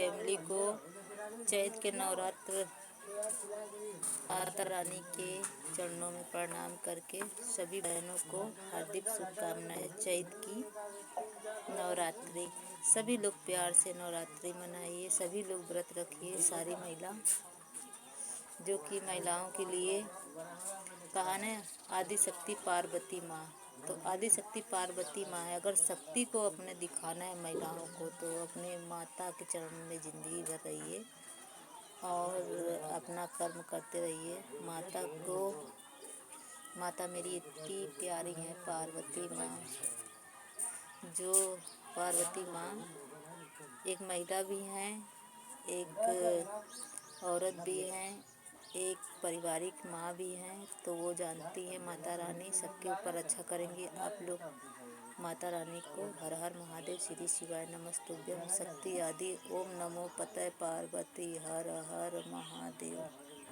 Family को चैत के नवरात्र माता रानी के चरणों में प्रणाम करके सभी बहनों को हार्दिक शुभकामनाएं। चैत की नवरात्रि सभी लोग प्यार से नवरात्रि मनाइए, सभी लोग व्रत रखिए। सारी महिला जो कि महिलाओं के लिए कहा न आदि शक्ति पार्वती माँ, तो आदि शक्ति पार्वती माँ है। अगर शक्ति को अपने दिखाना है महिलाओं को तो अपने माता के चरण में ज़िंदगी भर रहिए और अपना कर्म करते रहिए। माता मेरी इतनी प्यारी है पार्वती माँ, जो पार्वती माँ एक महिला भी हैं, एक औरत भी हैं, एक पारिवारिक माँ भी हैं। तो वो जानती है माता रानी सबके ऊपर अच्छा करेंगी। आप लोग माता रानी को हर हर महादेव, श्री शिवाय नमस्तुभ्यं, शक्ति आदि, ओम नमो पतये पार्वती, हर हर महादेव।